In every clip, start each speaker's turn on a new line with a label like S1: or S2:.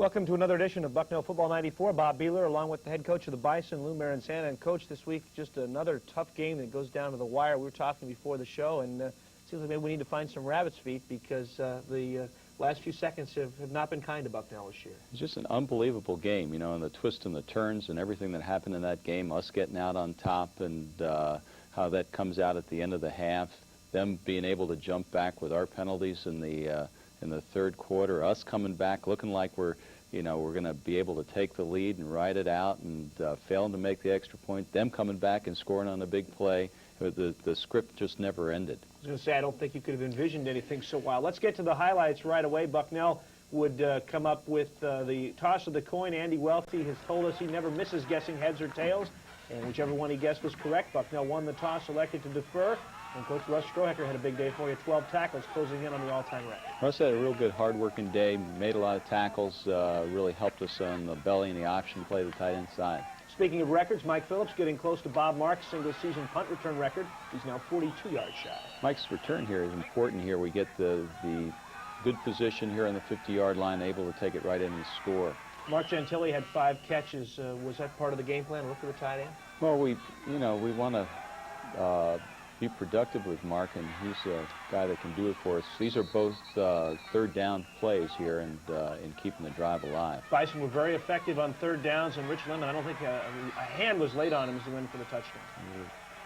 S1: Welcome to another edition of Bucknell Football 94. Bob Behler along with the head coach of the Bison, Lou Maranzana. And coach, this week just another tough game that goes down to the wire. We were talking before the show, and it seems like maybe we need to find some rabbit's feet because the last few seconds have not been kind to Bucknell this year.
S2: It's just an unbelievable game, you know, and the twists and the turns and everything that happened in that game, us getting out on top and how that comes out at the end of the half, them being able to jump back with our penalties in the third quarter, us coming back looking like we're going to be able to take the lead and ride it out, and failing to make the extra point, them coming back and scoring on a big play. The script just never ended.
S1: I was going to say, I don't think you could have envisioned anything so wild. Let's get to the highlights right away. Bucknell would come up with the toss of the coin. Andy Welty has told us he never misses guessing heads or tails, and whichever one he guessed was correct. Bucknell won the toss, elected to defer. And Coach Russ Strohecker had a big day for you, 12 tackles, closing in on the all-time record.
S2: Russ had a real good, hard-working day, made a lot of tackles, really helped us on the belly and the option play, the tight end side.
S1: Speaking of records, Mike Phillips getting close to Bob Marks' single-season punt return record. He's now 42 yards shy.
S2: Mike's return here is important here. We get the good position here on the 50-yard line, able to take it right in and score.
S1: Mark Gentili had 5 catches. Was that part of the game plan, look for the tight end?
S2: Well, we want to be productive with Mark, and he's a guy that can do it for us. These are both third down plays here and in keeping the drive alive.
S1: Bison were very effective on third downs, and Rich Lemon, I don't think a hand was laid on him as he went for the touchdown.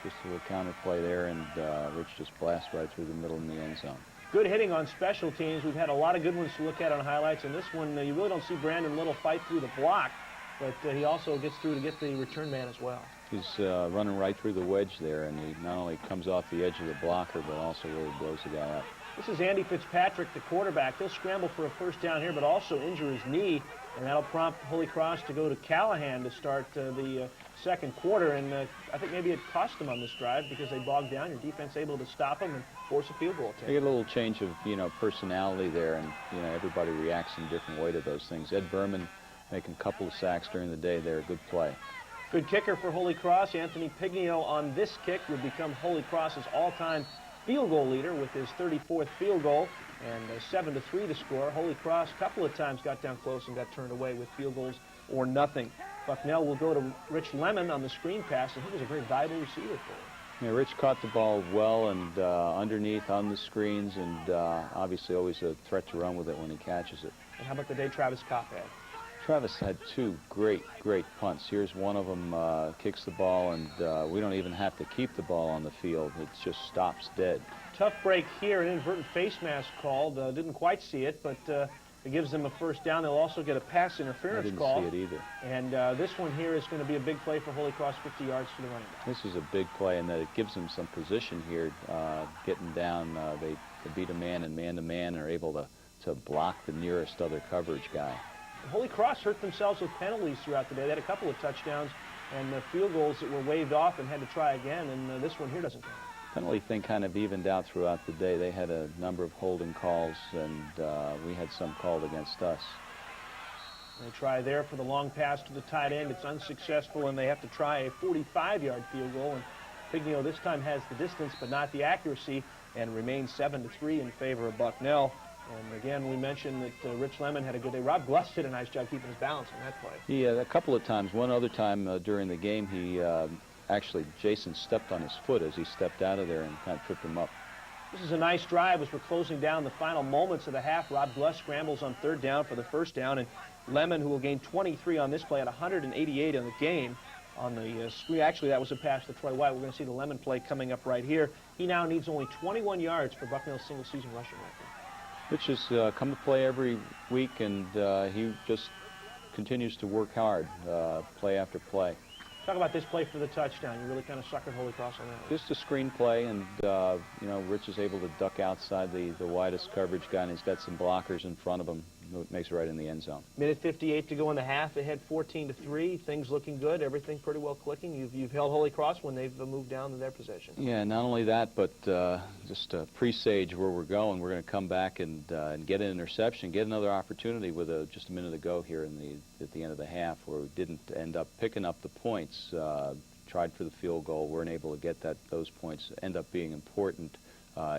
S2: Just a little counter play there, and Rich just blasted right through the middle in the end zone.
S1: Good hitting on special teams. We've had a lot of good ones to look at on highlights, and this one, you really don't see Brandon Little fight through the block, but he also gets through to get the return man as well.
S2: He's running right through the wedge there, and he not only comes off the edge of the blocker, but also really blows the guy up.
S1: This is Andy Fitzpatrick, the quarterback. He'll scramble for a first down here, but also injure his knee, and that'll prompt Holy Cross to go to Callahan to start the second quarter, and I think maybe it cost them on this drive because they bogged down. Your defense able to stop them and force a field goal attempt.
S2: They get a little change of, personality there, and, everybody reacts in a different way to those things. Ed Berman making a couple of sacks during the day there, good play.
S1: Good kicker for Holy Cross. Anthony Pignio on this kick would become Holy Cross's all-time field goal leader with his 34th field goal, and 7-3 to score. Holy Cross a couple of times got down close and got turned away with field goals or nothing. Bucknell will go to Rich Lemon on the screen pass, and he was a very valuable receiver for him.
S2: Yeah, Rich caught the ball well and underneath on the screens, and obviously always a threat to run with it when he catches it.
S1: And how about the day Travis Kopp had?
S2: Travis had 2 great punts. Here's one of them, kicks the ball, and we don't even have to keep the ball on the field. It just stops dead.
S1: Tough break here, an inadvertent face mask called. Didn't quite see it, but it gives them a first down. They'll also get a pass interference call.
S2: I didn't see it either.
S1: And this one here is going to be a big play for Holy Cross, 50 yards to the running back.
S2: This is a big play, and that it gives them some position here, getting down. They beat a man and man-to-man and are able to block the nearest other coverage guy.
S1: Holy Cross hurt themselves with penalties throughout the day. They had a couple of touchdowns and field goals that were waved off and had to try again, and this one here doesn't count.
S2: Penalty thing kind of evened out throughout the day. They had a number of holding calls, and we had some called against us.
S1: They try there for the long pass to the tight end. It's unsuccessful, and they have to try a 45-yard field goal. And Pignio this time has the distance but not the accuracy, and remains 7-3 in favor of Bucknell. And again, we mentioned that Rich Lemon had a good day. Rob Gluss did a nice job keeping his balance on that play.
S2: Yeah, a couple of times. One other time during the game, he actually, Jason stepped on his foot as he stepped out of there and kind of tripped him up.
S1: This is a nice drive as we're closing down the final moments of the half. Rob Gluss scrambles on third down for the first down, and Lemon, who will gain 23 on this play, at 188 on the game. On the screen, actually, that was a pass to Troy White. We're going to see the Lemon play coming up right here. He now needs only 21 yards for Bucknell's single-season rushing record.
S2: Rich has come to play every week, and he just continues to work hard, play after play.
S1: Talk about this play for the touchdown. You really kind of suckered Holy Cross on that one.
S2: Just a screen play, and Rich is able to duck outside the widest coverage guy, and he's got some blockers in front of him. It makes it right in the end zone.
S1: Minute 58 to go in the half. They had 14-3. Things looking good. Everything pretty well clicking. You've held Holy Cross when they've moved down to their possession.
S2: Yeah, not only that, but just a presage where we're going. We're going to come back and get an interception, get another opportunity with just a minute to go here at the end of the half, where we didn't end up picking up the points. Tried for the field goal, weren't able to get those points. End up being important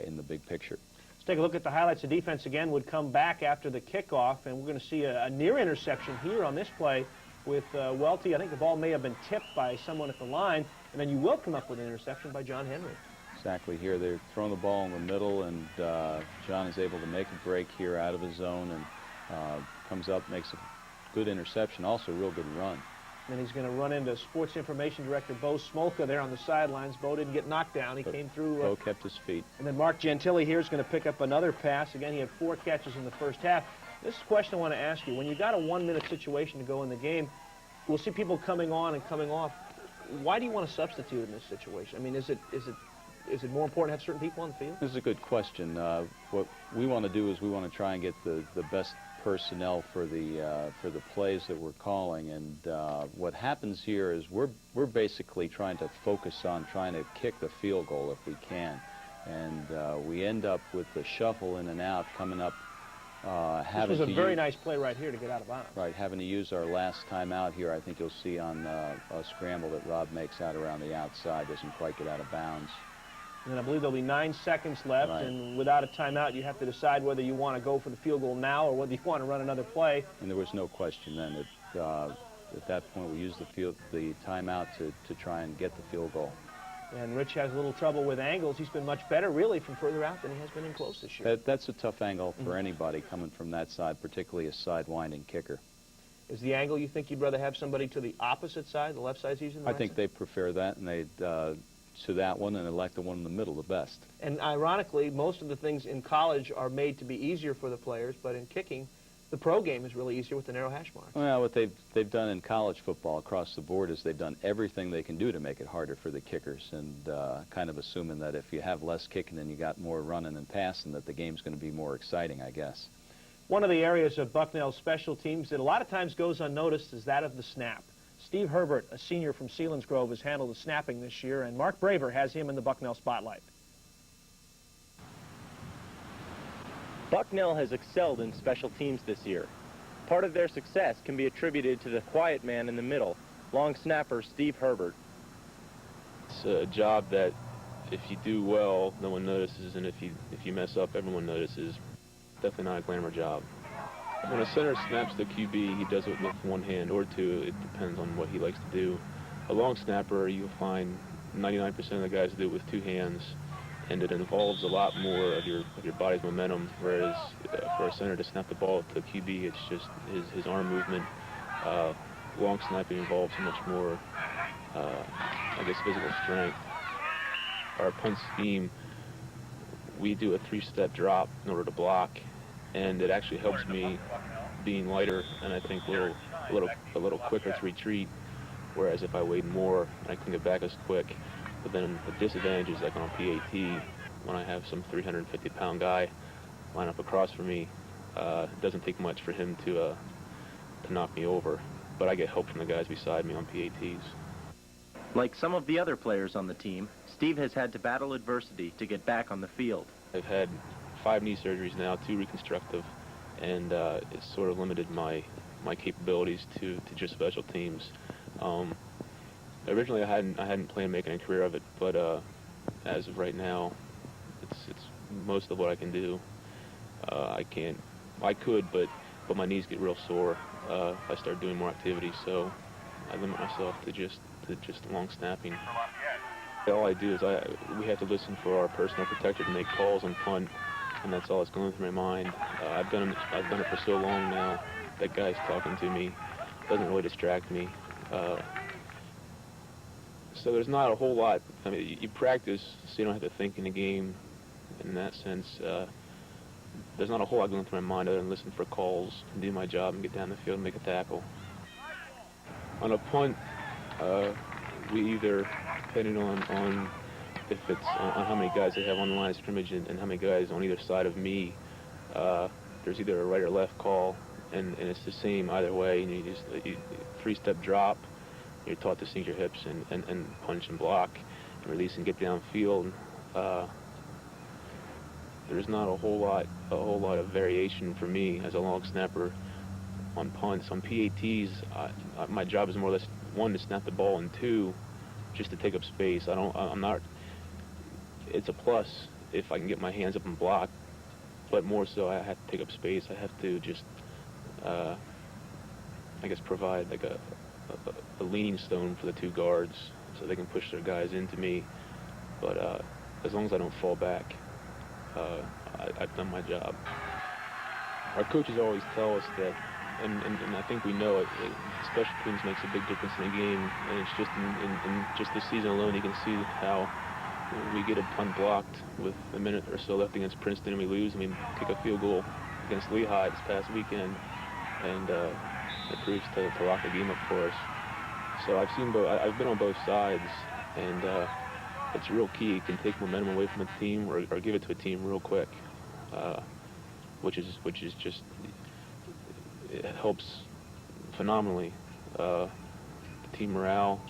S2: in the big picture.
S1: Take a look at the highlights. The defense again would come back after the kickoff, and we're going to see a near interception here on this play with Welty. I think the ball may have been tipped by someone at the line, and then you will come up with an interception by John Henry.
S2: Exactly. Here they're throwing the ball in the middle, and John is able to make a break here out of his zone and comes up, makes a good interception, also a real good run.
S1: And he's going to run into Sports Information Director Bo Smolka there on the sidelines. Bo didn't get knocked down. He came through.
S2: Bo kept his feet.
S1: And then Mark Gentile here is going to pick up another pass. Again, he had 4 catches in the first half. This is a question I want to ask you. When you got a 1-minute situation to go in the game, we'll see people coming on and coming off. Why do you want to substitute in this situation? I mean, is it more important to have certain people on the field?
S2: This is a good question. What we want to do is we want to try and get the best personnel for the plays that we're calling, and what happens here is we're basically trying to focus on trying to kick the field goal if we can, and we end up with the shuffle in and out coming up.
S1: This was a very nice play right here to get out of bounds.
S2: Right, having to use our last timeout here. I think you'll see on a scramble that Rob makes out around the outside, doesn't quite get out of bounds.
S1: And I believe there'll be 9 seconds left,
S2: right.
S1: And without a timeout, you have to decide whether you want to go for the field goal now or whether you want to run another play.
S2: And there was no question then that at that point we used the timeout to try and get the field goal.
S1: And Rich has a little trouble with angles. He's been much better, really, from further out than he has been in close this year.
S2: That's a tough angle for anybody coming from that side, particularly a side-winding kicker.
S1: Is the angle you think you'd rather have somebody to the opposite side, the left side's using the
S2: I
S1: right
S2: think
S1: side?
S2: they prefer that, and they'd to that one and elect the one in the middle the best.
S1: And ironically, most of the things in college are made to be easier for the players, but in kicking, the pro game is really easier with the narrow hash marks.
S2: Well, what they've done in college football across the board is they've done everything they can do to make it harder for the kickers, and kind of assuming that if you have less kicking and you got more running and passing, that the game's going to be more exciting, I guess.
S1: One of the areas of Bucknell's special teams that a lot of times goes unnoticed is that of the snap. Steve Herbert, a senior from Selinsgrove, has handled the snapping this year, and Mark Braver has him in the Bucknell spotlight.
S3: Bucknell has excelled in special teams this year. Part of their success can be attributed to the quiet man in the middle, long snapper Steve Herbert.
S4: It's a job that if you do well, no one notices, and if you mess up, everyone notices. Definitely not a glamour job. When a center snaps the QB, he does it with one hand or two. It depends on what he likes to do. A long snapper, you'll find 99% of the guys do it with 2 hands, and it involves a lot more of your body's momentum, whereas for a center to snap the ball to the QB, it's just his arm movement. Long snapping involves much more, I guess, physical strength. Our punt scheme, we do a 3-step drop in order to block, and it actually helps me being lighter and I think a little quicker to retreat, whereas if I weighed more, I couldn't get back as quick. But then the disadvantage is like on PAT, when I have some 350-pound guy line up across from me, it doesn't take much for him to knock me over, but I get help from the guys beside me on PATs.
S3: Like some of the other players on the team, Steve has had to battle adversity to get back on the field.
S4: I've had 5 knee surgeries now, 2 reconstructive, and it's sort of limited my capabilities to just special teams. Originally, I hadn't planned making a career of it, but as of right now, it's most of what I can do. I could, but my knees get real sore if I start doing more activity, so I limit myself to just long snapping. All I do is we have to listen for our personal protector to make calls on punt, and that's all that's going through my mind. I've done it for so long now. That guy's talking to me. Doesn't really distract me. So there's not a whole lot. I mean, you practice so you don't have to think in the game. In that sense, there's not a whole lot going through my mind other than listen for calls and do my job and get down the field and make a tackle. On a punt, we either, depending on if it's on how many guys they have on the line of scrimmage and how many guys on either side of me, there's either a right or left call, and it's the same either way. And you 3-step drop. You're taught to sink your hips and punch and block and release and get downfield. There's not a whole lot of variation for me as a long snapper on punts. On PATs, my job is more or less 1 to snap the ball and 2 just to take up space. It's a plus if I can get my hands up and block, but more so I have to take up space. I have to just, I guess, provide like a leaning stone for the two guards so they can push their guys into me. But as long as I don't fall back, I've done my job. Our coaches always tell us that, and I think we know it, special teams makes a big difference in the game, and it's just in just this season alone you can see how we get a punt blocked with a minute or so left against Princeton and we lose, and we kick a field goal against Lehigh this past weekend, and it proves to lock the game up for us. So I've been on both sides, and it's real key. It can take momentum away from a team or give it to a team real quick, which is just, it helps phenomenally the team morale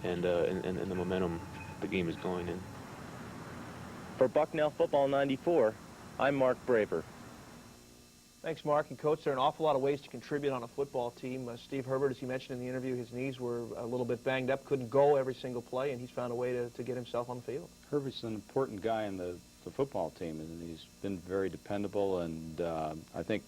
S4: and the momentum the game is going in.
S3: For Bucknell Football 94, I'm Mark Braver.
S1: Thanks, Mark. And, Coach, there are an awful lot of ways to contribute on a football team. Steve Herbert, as you mentioned in the interview, his knees were a little bit banged up, couldn't go every single play, and he's found a way to get himself on the field.
S2: Herbert's an important guy in the football team, and he's been very dependable, and I think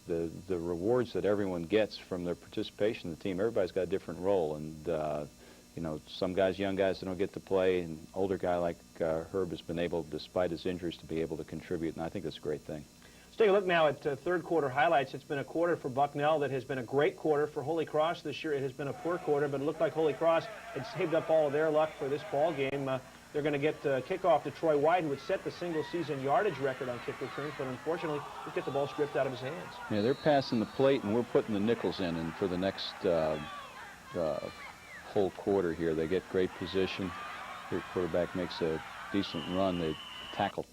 S2: the rewards that everyone gets from their participation in the team, everybody's got a different role, and you know, some guys, young guys, that don't get to play, and an older guy like Herb has been able, despite his injuries, to be able to contribute, and I think that's a great thing.
S1: Let's take a look now at third quarter highlights. It's been a quarter for Bucknell that has been a great quarter. For Holy Cross this year, it has been a poor quarter, but it looked like Holy Cross had saved up all of their luck for this ball game. They're going to get kickoff to Troy White, who would set the single-season yardage record on kick returns, but unfortunately, he'll get the ball stripped out of his hands.
S2: Yeah, they're passing the plate, and we're putting the nickels in, and for the next whole quarter here, they get great position. Their quarterback makes a decent run. They tackles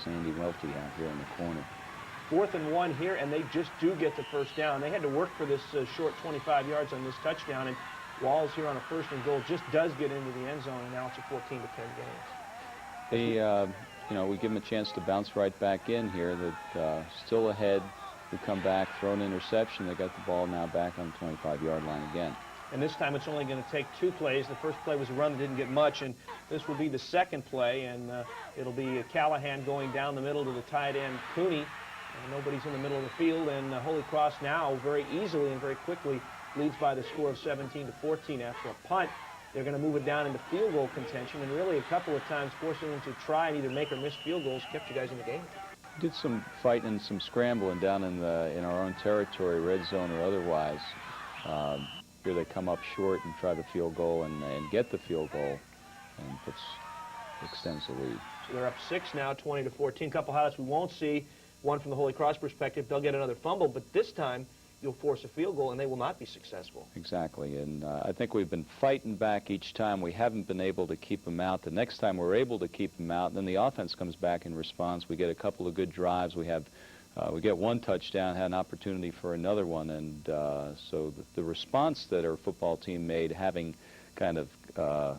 S2: Andy Welty out here in the corner.
S1: 4th and 1 here, and they just do get the first down. They had to work for this short 25 yards on this touchdown, and Walls here on a 1st and goal just does get into the end zone, and now it's a 14-10 game.
S2: They, you know, we give them a chance to bounce right back in here. That still ahead. We come back, throw an interception. They got the ball now back on the 25-yard line again.
S1: And this time it's only going to take 2 plays. The first play was a run that didn't get much, and this will be the second play, and it'll be Callahan going down the middle to the tight end, Cooney. Nobody's in the middle of the field, and Holy Cross now very easily and very quickly leads by the score of 17-14 after a punt. They're going to move it down into field goal contention, and really a couple of times forcing them to try and either make or miss field goals kept you guys in the game.
S2: Did some fighting and some scrambling down in our own territory, red zone or otherwise. Here they come up short and try the field goal and get the field goal, and extends the lead.
S1: So they're up 6 now, 20-14. Couple highlights we won't see. One from the Holy Cross perspective, they'll get another fumble, but this time you'll force a field goal and they will not be successful.
S2: Exactly, and I think we've been fighting back each time. We haven't been able to keep them out. The next time we're able to keep them out, and then the offense comes back in response. We get a couple of good drives. We get 1 touchdown, had an opportunity for another one, and so the response that our football team made, having kind of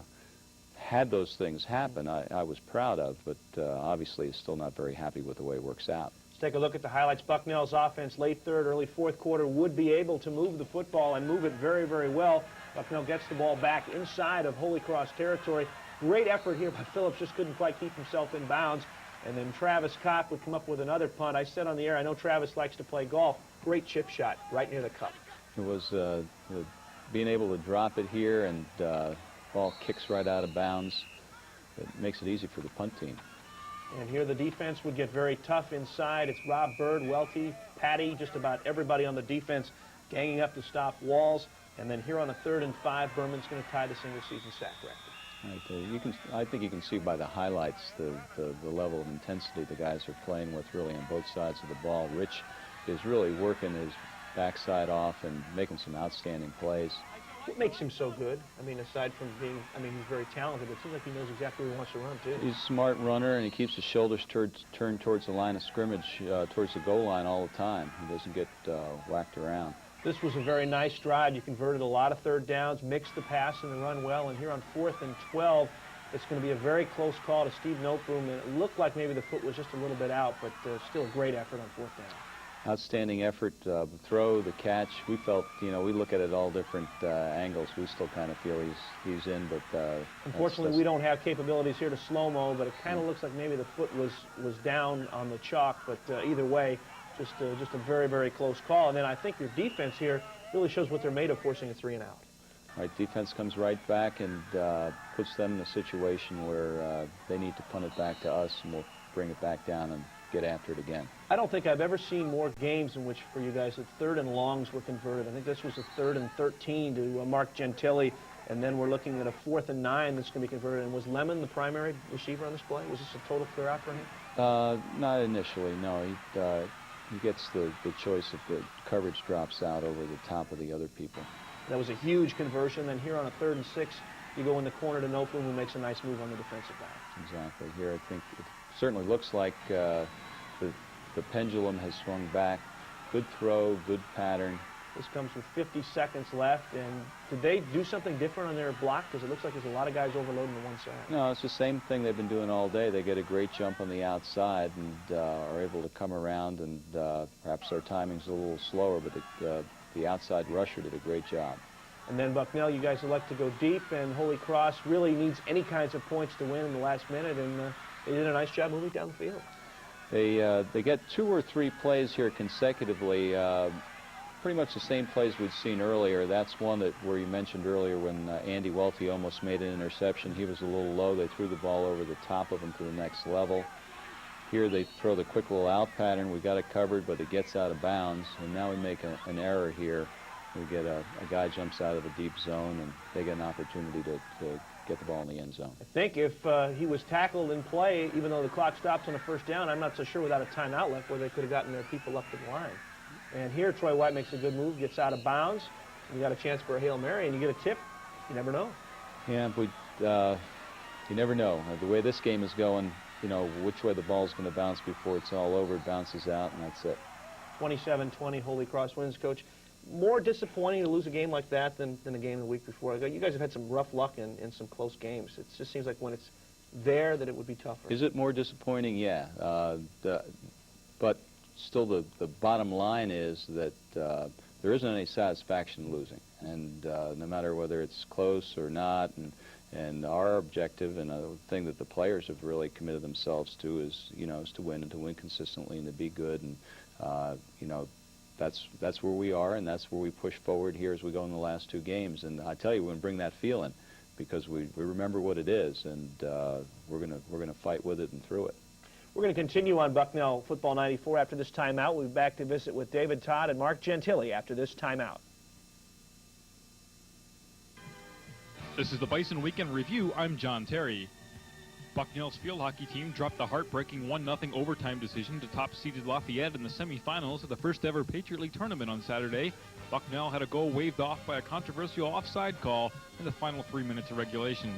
S2: had those things happen, I was proud of, but obviously still not very happy with the way it works out.
S1: Let's take a look at the highlights. Bucknell's offense late 3rd, early 4th quarter would be able to move the football and move it very, very well. Bucknell gets the ball back inside of Holy Cross territory. Great effort here by Phillips, just couldn't quite keep himself in bounds. And then Travis Kopp would come up with another punt. I said on the air, I know Travis likes to play golf. Great chip shot right near the cup.
S2: It was being able to drop it here, and ball kicks right out of bounds. It makes it easy for the punt team.
S1: And here the defense would get very tough inside. It's Rob Bird, Welty, Patty, just about everybody on the defense ganging up to stop Walls. And then here on a 3rd and 5, Berman's going to tie the single-season sack record.
S2: Right, I think you can see by the highlights the level of intensity the guys are playing with really on both sides of the ball. Rich is really working his backside off and making some outstanding plays.
S1: What makes him so good? I mean, aside from being, he's very talented, it seems like he knows exactly where he wants to run, too.
S2: He's a smart runner, and he keeps his shoulders turned towards the line of scrimmage, towards the goal line all the time. He doesn't get whacked around.
S1: This was a very nice drive. You converted a lot of 3rd downs, mixed the pass and the run well, and here on 4th and 12, it's going to be a very close call to Steve Noteboom, and it looked like maybe the foot was just a little bit out, but still a great effort on 4th down.
S2: Outstanding effort, throw, the catch. We felt, we look at it all different angles. We still kind of feel he's in, but
S1: unfortunately we don't have capabilities here to slow-mo, but it kind of looks like maybe the foot was down on the chalk. But either way, just a very, very close call. And then I think your defense here really shows what they're made of, forcing a 3-and-out.
S2: Right, defense comes right back and puts them in a situation where they need to punt it back to us, and we'll bring it back down and get after it again.
S1: I don't think I've ever seen more games in which, for you guys, that 3rd and longs were converted. I think this was a 3rd and 13 to Mark Gentile, and then we're looking at a 4th and 9 that's going to be converted. And was Lemon the primary receiver on this play? Was this a total clear out for him?
S2: Not initially, no. He gets the choice if the coverage drops out over the top of the other people.
S1: That was a huge conversion. Then here on a 3rd and 6, you go in the corner to Nopum, who makes a nice move on the defensive back.
S2: Exactly. Here I think it certainly looks like the pendulum has swung back. Good throw, good pattern.
S1: This comes with 50 seconds left. And did they do something different on their block? Because it looks like there's a lot of guys overloading the one side.
S2: No, it's the same thing they've been doing all day. They get a great jump on the outside and are able to come around, and perhaps their timing's a little slower, but the outside rusher did a great job.
S1: And then Bucknell, you guys elect to go deep, and Holy Cross really needs any kinds of points to win in the last minute, and they did a nice job moving down the field.
S2: They get 2 or 3 plays here consecutively, pretty much the same plays we'd seen earlier. That's one where you mentioned earlier when Andy Welty almost made an interception. He was a little low. They threw the ball over the top of him to the next level. Here they throw the quick little out pattern. We got it covered, but it gets out of bounds, and now we make an error here. We get a guy jumps out of a deep zone, and they get an opportunity to get the ball in the end zone.
S1: I think if he was tackled in play, even though the clock stops on a 1st down, I'm not so sure without a timeout left where they could have gotten their people up to the line. And here Troy White makes a good move, gets out of bounds. You got a chance for a Hail Mary, and you get a tip. You never know. Yeah,
S2: you never know. The way this game is going, which way the ball's going to bounce before it's all over. It bounces out, and that's it.
S1: 27-20, Holy Cross wins, Coach. More disappointing to lose a game like that than a game the week before. You guys have had some rough luck in some close games. It just seems like when it's there that it would be tougher.
S2: Is it more disappointing? Yeah. But still the bottom line is that there isn't any satisfaction losing. And no matter whether it's close or not, and our objective and a thing that the players have really committed themselves to is to win, and to win consistently, and to be good. And that's where we are, and that's where we push forward here as we go in the last 2 games. And I tell you, we're going to bring that feeling because we remember what it is, and we're going to fight with it and through it.
S1: We're going to continue on Bucknell Football 94 after this timeout. We'll be back to visit with David Todd and Mark Gentile after this timeout.
S5: This is the Bison Weekend Review. I'm John Terry. Bucknell's field hockey team dropped the heartbreaking 1-0 overtime decision to top-seeded Lafayette in the semifinals of the first-ever Patriot League tournament on Saturday. Bucknell had a goal waved off by a controversial offside call in the final 3 minutes of regulation.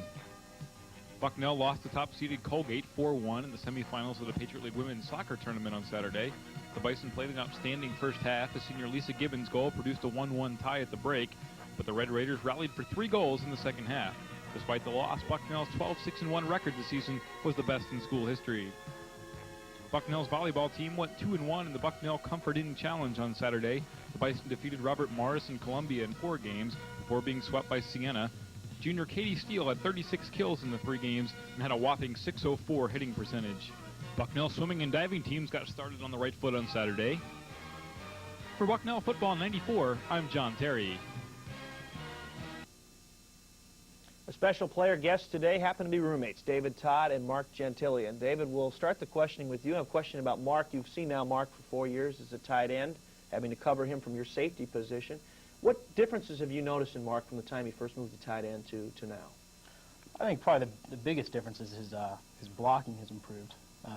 S5: Bucknell lost to top-seeded Colgate 4-1 in the semifinals of the Patriot League women's soccer tournament on Saturday. The Bison played an outstanding first half as senior Lisa Gibbons' goal produced a 1-1 tie at the break, but the Red Raiders rallied for 3 goals in the second half. Despite the loss, Bucknell's 12-6-1 record this season was the best in school history. Bucknell's volleyball team went 2-1 in the Bucknell Comfort Inn Challenge on Saturday. The Bison defeated Robert Morris and Columbia in 4 games before being swept by Siena. Junior Katie Steele had 36 kills in the 3 games and had a whopping .604 hitting percentage. Bucknell swimming and diving teams got started on the right foot on Saturday. For Bucknell Football 94, I'm John Terry.
S1: A special player guest today happen to be roommates, David Todd and Mark Gentile. And David, we'll start the questioning with you. I have a question about Mark. You've seen now Mark for 4 years as a tight end, having to cover him from your safety position. What differences have you noticed in Mark from the time he first moved to tight end to now?
S6: I think probably the biggest difference is his blocking has improved a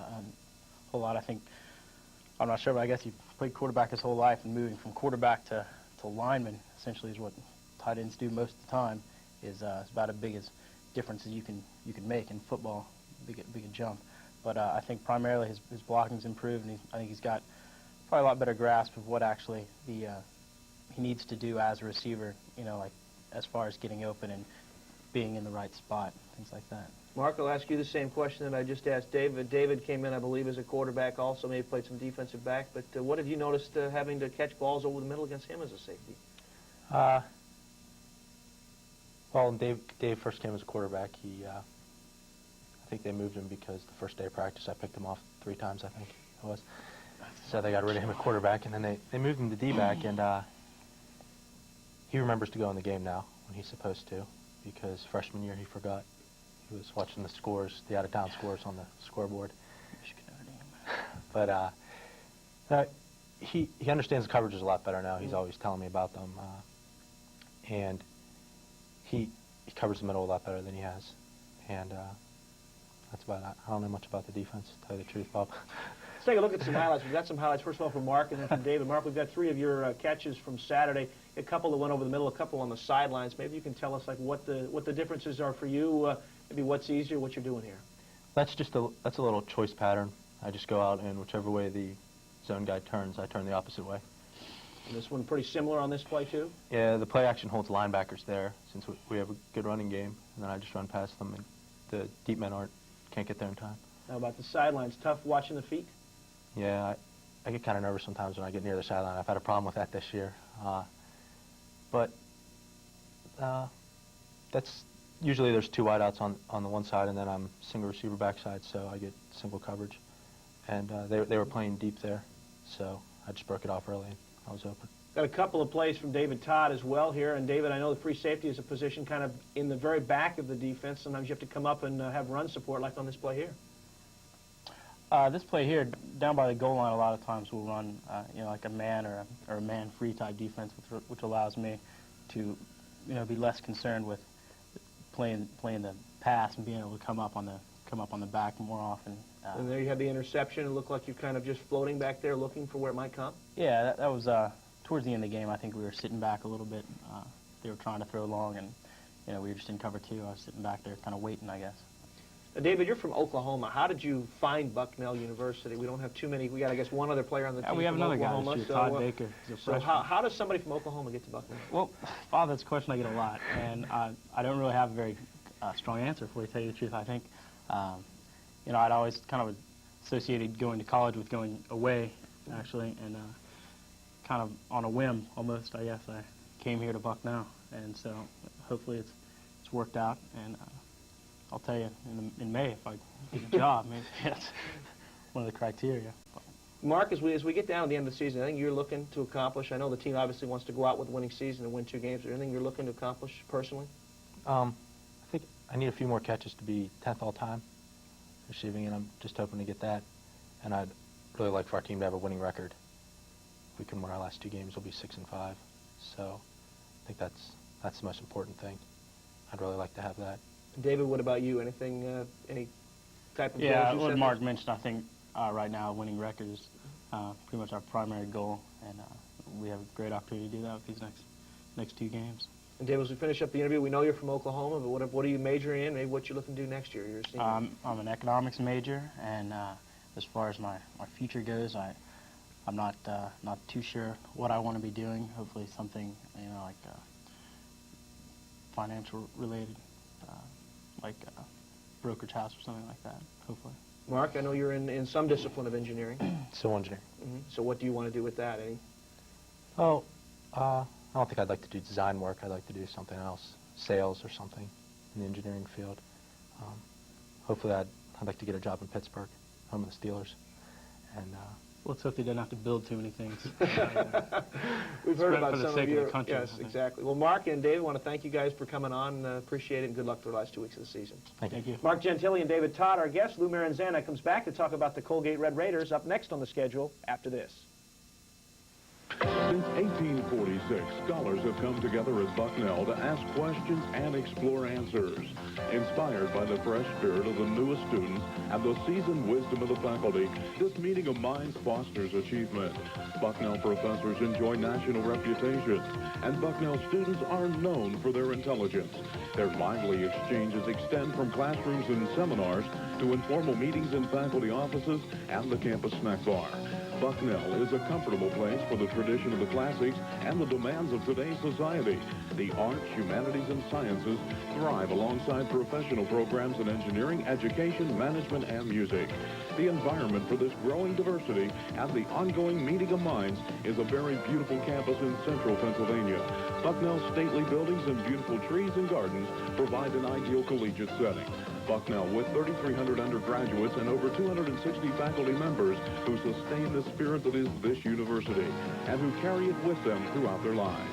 S6: whole lot. I'm not sure, but I guess he played quarterback his whole life, and moving from quarterback to lineman essentially is what tight ends do most of the time. Is about as big as difference as you can make in football, big jump. But I think primarily his blocking's improved, and I think he's got probably a lot better grasp of what actually he needs to do as a receiver. Like as far as getting open and being in the right spot, things like that.
S1: Mark, I'll ask you the same question that I just asked David. David came in, I believe, as a quarterback also, maybe played some defensive back. But what have you noticed having to catch balls over the middle against him as a safety?
S7: Well, when Dave first came as a quarterback, I think they moved him because the first day of practice I picked him off 3 times, I think it was. So they got rid of him at quarterback, and then they moved him to D-back, and he remembers to go in the game now when he's supposed to, because freshman year he forgot. He was watching the scores, the out-of-town scores on the scoreboard. But he understands the coverages a lot better now. He's always telling me about them, and he covers the middle a lot better than he has, and that's about it. I don't know much about the defense, to tell you the truth, Bob.
S1: Let's take a look at some highlights. We've got some highlights, first of all, from Mark and then from David. Mark, we've got 3 of your catches from Saturday, a couple that went over the middle, a couple on the sidelines. Maybe you can tell us like what the differences are for you, maybe what's easier, what you're doing here.
S7: That's a little choice pattern. I just go out, and whichever way the zone guy turns, I turn the opposite way.
S1: And this one pretty similar on this play, too?
S7: Yeah, the play action holds linebackers there, since we have a good running game, and then I just run past them, and the deep men can't get there in time.
S1: How about the sidelines? Tough watching the feet?
S7: Yeah, I get kind of nervous sometimes when I get near the sideline. I've had a problem with that this year. But that's usually there's 2 wideouts on the one side, and then I'm single receiver backside, so I get single coverage. And they were playing deep there, so I just broke it off early, and I was open.
S1: Got a couple of plays from David Todd as well here. And David, I know the free safety is a position kind of in the very back of the defense. Sometimes you have to come up and have run support like on this play here.
S6: This play here, down by the goal line, a lot of times we'll run, like a man or a man-free type defense, which allows me to, be less concerned with playing the pass and being able to come up on the back more often.
S1: And there you had the interception. It looked like you're kind of just floating back there, looking for where it might come.
S6: Yeah, that was towards the end of the game. I think we were sitting back a little bit. They were trying to throw long, and we were just in cover 2. I was sitting back there, kind of waiting, I guess.
S1: David, you're from Oklahoma. How did you find Bucknell University? We don't have too many. We got, I guess, one other player on the team.
S6: We have
S1: from
S6: another
S1: Oklahoma,
S6: guy this year, Todd Baker. He's a freshman.
S1: How does somebody from Oklahoma get to Bucknell?
S6: Well, Bob, that's a question I get a lot, and I don't really have a very strong answer for you, to tell you the truth. I think, I'd always kind of associated going to college with going away, actually, and kind of on a whim, almost, I guess, I came here to Bucknell, and so hopefully it's worked out, and I'll tell you in May if I get a job. Maybe that's one of the criteria.
S1: Mark, as we get down to the end of the season, I think you're looking to accomplish. I know the team obviously wants to go out with a winning season and win 2 games. Is there anything you're looking to accomplish personally?
S7: I think I need a few more catches to be 10th all-time receiving, and I'm just hoping to get that. And I'd really like for our team to have a winning record. If we can win our last 2 games, we'll be 6-5. So I think that's the most important thing. I'd really like to have that.
S1: David, what about you? Anything, any type of goals?
S6: Yeah, what Mark mentioned, I think right now winning record is pretty much our primary goal, and we have a great opportunity to do that with these next 2 games.
S1: And David, as we finish up the interview, we know you're from Oklahoma, but what are you majoring in? Maybe what you're looking to do next year? You're a senior.
S6: I'm an economics major, and as far as my future goes, I'm not too sure what I want to be doing. Hopefully something like financial related. Like brokerage house or something like that, hopefully.
S1: Mark, I know you're in some discipline of engineering.
S7: Civil engineering.
S1: So what do you want to do with that?
S7: Oh, I don't think I'd like to do design work. I'd like to do something else, sales or something in the engineering field. Hopefully I'd like to get a job in Pittsburgh, home of the Steelers. And
S6: let's hope they don't have to build too many things.
S1: We've heard about some of your...
S6: Country,
S1: yes, exactly. Well, Mark and David, I want to thank you guys for coming on. Appreciate it, and good luck for the last 2 weeks of the season.
S7: Thank you.
S1: Mark Gentili and David Todd, our guests. Lou Maranzana comes back to talk about the Colgate Red Raiders up next on the schedule after this.
S8: Since 1846, scholars have come together at Bucknell to ask questions and explore answers. Inspired by the fresh spirit of the newest students and the seasoned wisdom of the faculty, this meeting of minds fosters achievement. Bucknell professors enjoy national reputation, and Bucknell students are known for their intelligence. Their lively exchanges extend from classrooms and seminars to informal meetings in faculty offices and the campus snack bar. Bucknell is a comfortable place for the tradition of the classics and the demands of today's society. The arts, humanities, and sciences thrive alongside professional programs in engineering, education, management, and music. The environment for this growing diversity and the ongoing meeting of minds is a very beautiful campus in central Pennsylvania. Bucknell's stately buildings and beautiful trees and gardens provide an ideal collegiate setting. Bucknell, with 3,300 undergraduates and over 260 faculty members who sustain the spirit that is this university and who carry it with them throughout their lives.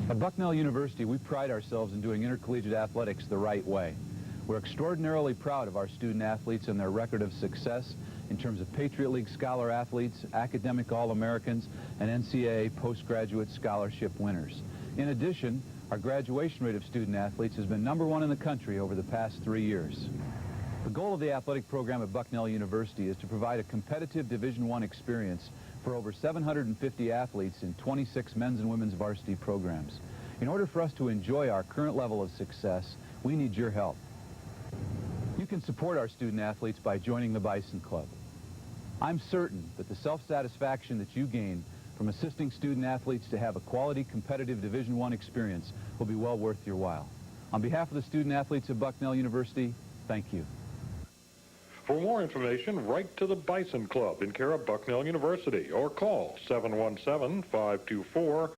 S9: At Bucknell University, we pride ourselves in doing intercollegiate athletics the right way. We're extraordinarily proud of our student athletes and their record of success in terms of Patriot League scholar athletes, academic All-Americans, and NCAA postgraduate scholarship winners. In addition, our graduation rate of student athletes has been #1 in the country over the past 3 years. The goal of the athletic program at Bucknell University is to provide a competitive Division I experience for over 750 athletes in 26 men's and women's varsity programs. In order for us to enjoy our current level of success, we need your help. You can support our student athletes by joining the Bison Club. I'm certain that the self-satisfaction that you gain from assisting student athletes to have a quality, competitive Division I experience will be well worth your while. On behalf of the student athletes of Bucknell University, thank you.
S10: For more information, write to the Bison Club in care of Bucknell University or call 717-524